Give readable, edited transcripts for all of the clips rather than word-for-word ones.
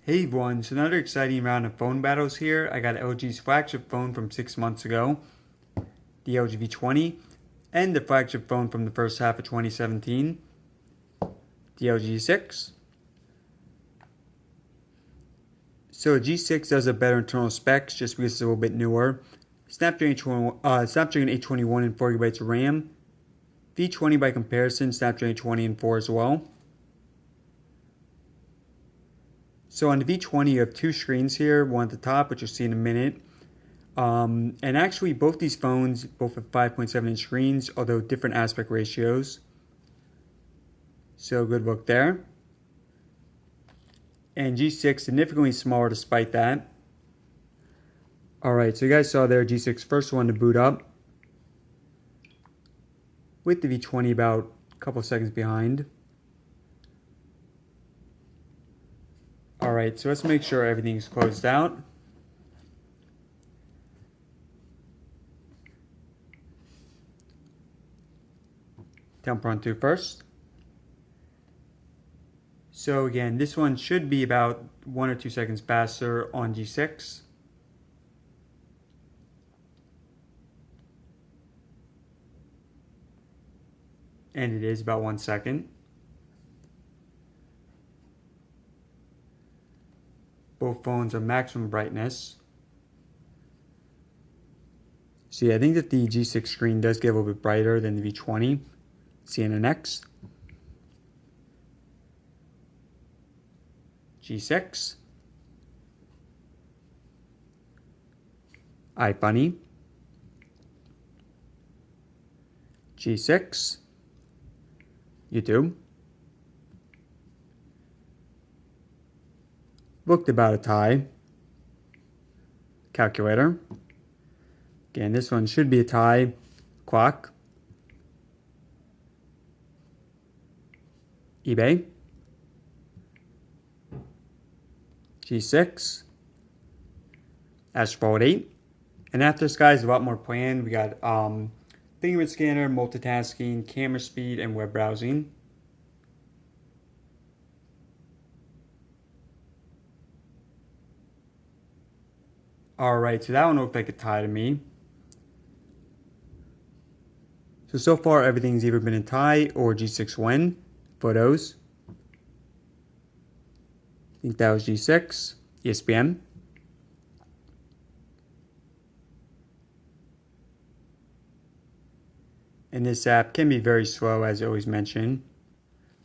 Hey everyone, so another exciting round of phone battles here. I got LG's flagship phone from 6 months ago, the LG V20, and the flagship phone from the first half of 2017, the LG G6. So the G6 does have better internal specs just because it's a little bit newer. Snapdragon 821 and 4GB of RAM. V20 by comparison, Snapdragon 820 and 4 as well. So on the V20 you have two screens here, one at the top, which you'll see in a minute. And actually both these phones both have 5.7-inch screens, although different aspect ratios. So good look there. And G6 significantly smaller despite that. Alright, so you guys saw there G6 first one to boot up, with the V20 about a couple seconds behind. Alright, so let's make sure everything's closed out. Temper on 2 first. So again, this one should be about 1 or 2 seconds faster on G6. And it is about 1 second. Both phones are maximum brightness. See, I think that the G6 screen does get a little bit brighter than the V20. See in the next. G6. iFunny. G6. YouTube. Looked about a tie. Calculator. Again, this one should be a tie. Clock. eBay. G6. Astrovault 8. And after this, guys, a lot more planned. We got fingerprint scanner, multitasking, camera speed, and web browsing. Alright, so that one looked like a tie to me. So far everything's either been a tie or G6 win. Photos. I think that was G6. ESPN. And this app can be very slow, as I always mention.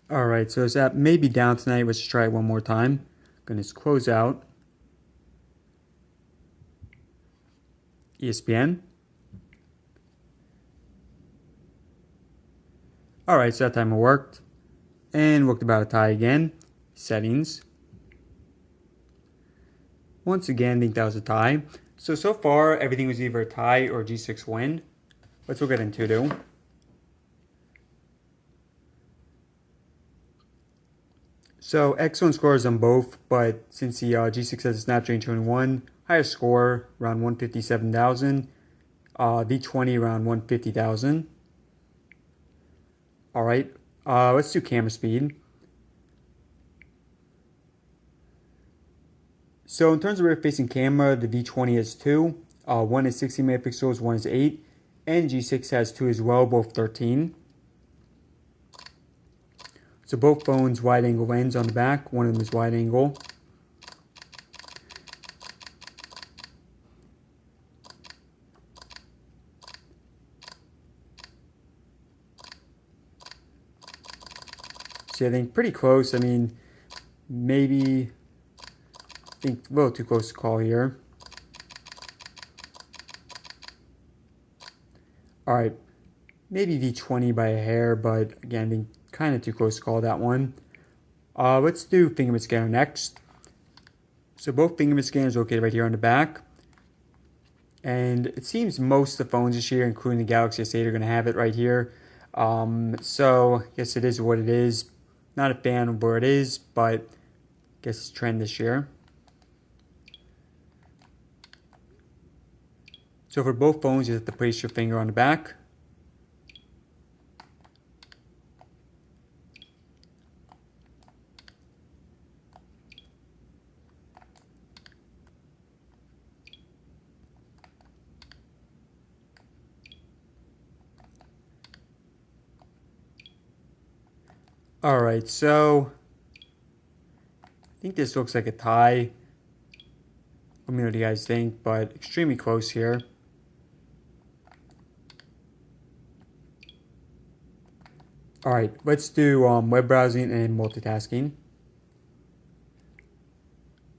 Alright, so this app may be down tonight. Let's try it one more time. I'm going to close out. ESPN. Alright, so that time it worked. And looked about a tie again. Settings. Once again, I think that was a tie. So far, everything was either a tie or G6 win. Let's look at Antutu. So excellent scores on both, but since the G6 has a Snapdragon 21, higher score around 157,000, V20 around 150,000. Alright, let's do camera speed. So in terms of rear-facing camera, the V20 has 2. One is 60 megapixels, one is 8. And G6 has 2 as well, both 13. So both phones wide-angle lens on the back. One of them is wide-angle. So I think pretty close. I mean, maybe, I think a little too close to call here. Alright, maybe V20 by a hair, but again, I think kind of too close to call that one. Let's do fingerprint scanner next. So both fingerprint scanners are located right here on the back. And it seems most of the phones this year, including the Galaxy S8, are going to have it right here. So I guess it is what it is. Not a fan of where it is, but I guess it's a trend this year. So for both phones, you have to place your finger on the back. Alright, so I think this looks like a tie. Let me know what you guys think, but extremely close here. Alright, let's do web browsing and multitasking.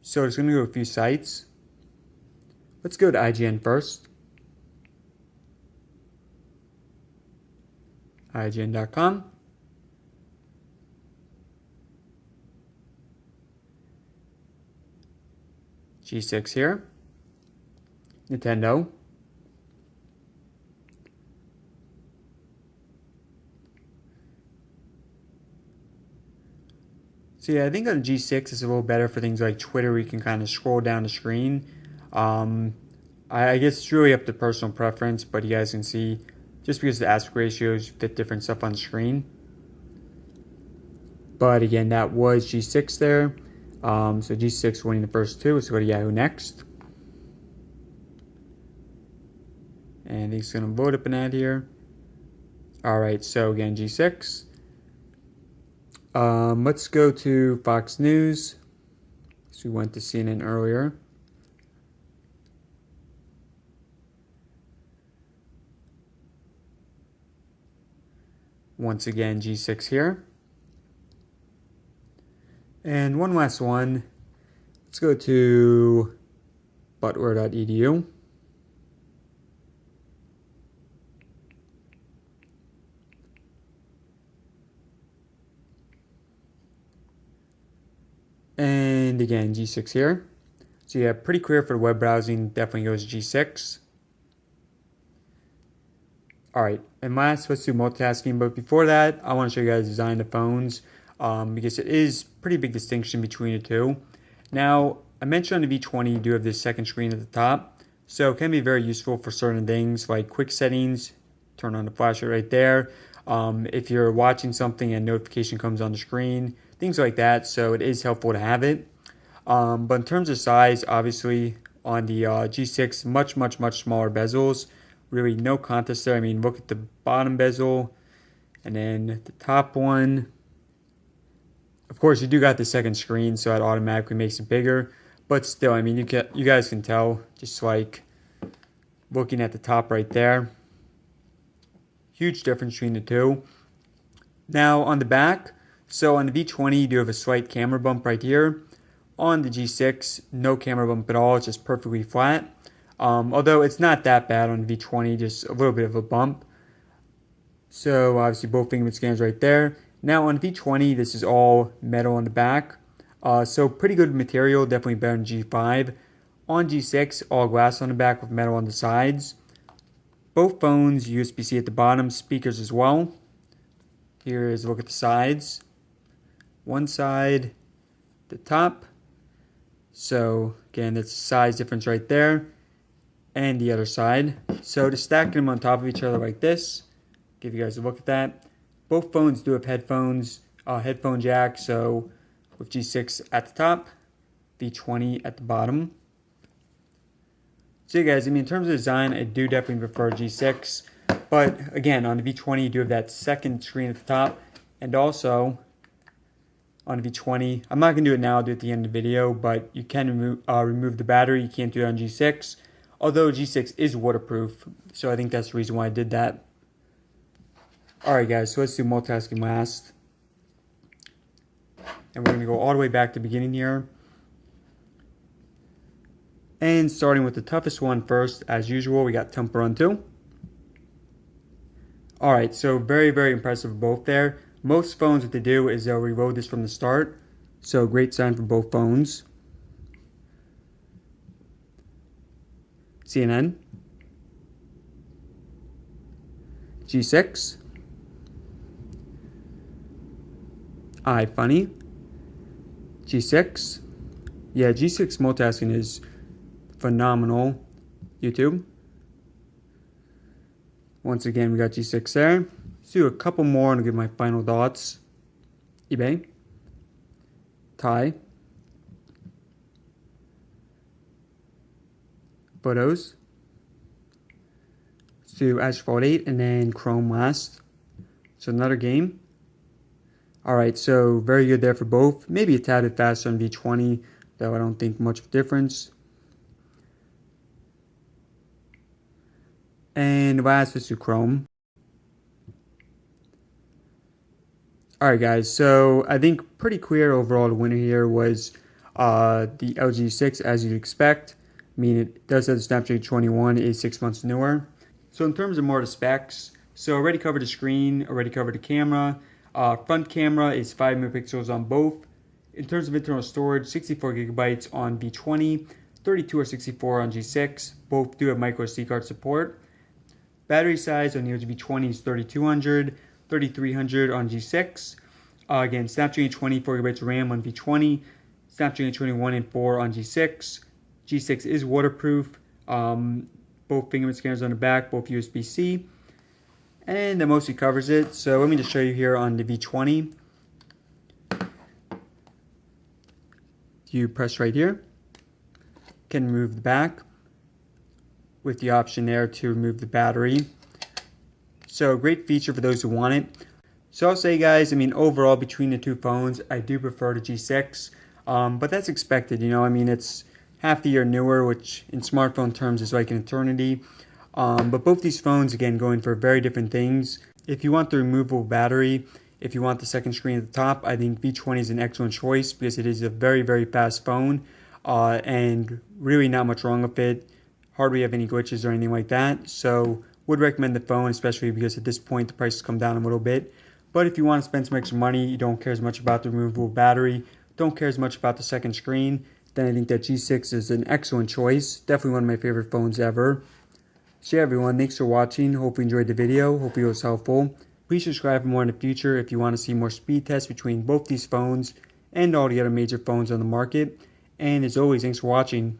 So it's going to go to a few sites. Let's go to IGN first. IGN.com. G6 here. Nintendo. So yeah, I think on G6 is a little better for things like Twitter where you can kind of scroll down the screen. I guess it's really up to personal preference, but you guys can see just because the aspect ratios fit different stuff on the screen. But again, that was G6 there. So G6 winning the first two. Let's go to Yahoo next. And he's going to load up an ad here. Alright, so again, G6. Let's go to Fox News. So we went to CNN earlier. Once again, G6 here. And one last one. Let's go to butler.edu. And again, G6 here. So yeah, pretty clear for the web browsing. Definitely goes G6. Alright, and last, let's do multitasking. But before that, I want to show you guys the design of the phones because it is pretty big distinction between the two. Now, I mentioned on the V20 you do have this second screen at the top. So it can be very useful for certain things like quick settings. Turn on the flashlight right there. If you're watching something and a notification comes on the screen, things like that. So it is helpful to have it. But in terms of size, obviously on the G6, much smaller bezels. Really no contest there. I mean, look at the bottom bezel and then the top one. Of course, you do got the second screen, so that automatically makes it bigger. But still, I mean, you guys can tell just like looking at the top right there. Huge difference between the two. Now on the back, so on the V20, you do have a slight camera bump right here. On the G6, no camera bump at all. It's just perfectly flat. Although it's not that bad on the V20, just a little bit of a bump. So obviously both fingerprint scans right there. Now on V20, this is all metal on the back. So pretty good material, definitely better than G5. On G6, all glass on the back with metal on the sides. Both phones, USB-C at the bottom, speakers as well. Here is a look at the sides. One side, the top. So again, that's the size difference right there. And the other side. So to stack them on top of each other like this, give you guys a look at that. Both phones do have headphones, headphone jack, so with G6 at the top, V20 at the bottom. So yeah guys, I mean in terms of design, I do definitely prefer G6, but again on the V20 you do have that second screen at the top, and also on the V20, I'm not going to do it now, I'll do it at the end of the video, but you can remove the battery. You can't do it on G6. Although G6 is waterproof, so I think that's the reason why I did that. Alright guys, so let's do multitasking last. And we're going to go all the way back to the beginning here. And starting with the toughest one first, as usual, we got Temple Run 2. Alright, so very impressive both there. Most phones, what they do is they'll reload this from the start. So great sign for both phones. CNN, G6, iFunny, G6. Yeah, G6 multitasking is phenomenal. YouTube. Once again, we got G6 there. Let's do a couple more and give my final thoughts. eBay, Thai, Photos. Let's do Asphalt 8 and then Chrome last. So another game. Alright, so very good there for both. Maybe a tad bit faster on V20, though I don't think much of a difference. And last, let's do Chrome. Alright guys, so I think pretty clear overall the winner here was the LG G6, as you'd expect. I mean, it does have the Snapdragon 21, is 6 months newer. So in terms of more of the specs, so already covered the screen, already covered the camera. Front camera is 5 megapixels on both. In terms of internal storage, 64 gigabytes on V20, 32 or 64 on G6. Both do have micro SD card support. Battery size on the LG V20 is 3200, 3300 on G6. Again, Snapdragon 24 gigabytes RAM on V20, Snapdragon 21 and 4 on G6. G6 is waterproof. Both fingerprint scanners on the back, both USB-C. And that mostly covers it. So let me just show you here on the V20. You press right here. Can remove the back with the option there to remove the battery. So great feature for those who want it. So I'll say guys, I mean overall between the two phones, I do prefer the G6. But that's expected, you know, I mean it's half the year newer, which in smartphone terms is like an eternity. But both these phones, again, going for very different things. If you want the removable battery, if you want the second screen at the top, I think V20 is an excellent choice because it is a very, very fast phone and really not much wrong with it. Hardly have any glitches or anything like that. So would recommend the phone, especially because at this point the price has come down a little bit. But if you want to spend some extra money, you don't care as much about the removable battery, don't care as much about the second screen, then I think that G6 is an excellent choice. Definitely one of my favorite phones ever. So yeah everyone, thanks for watching. Hope you enjoyed the video. Hope it was helpful. Please subscribe for more in the future if you want to see more speed tests between both these phones and all the other major phones on the market. And as always, thanks for watching.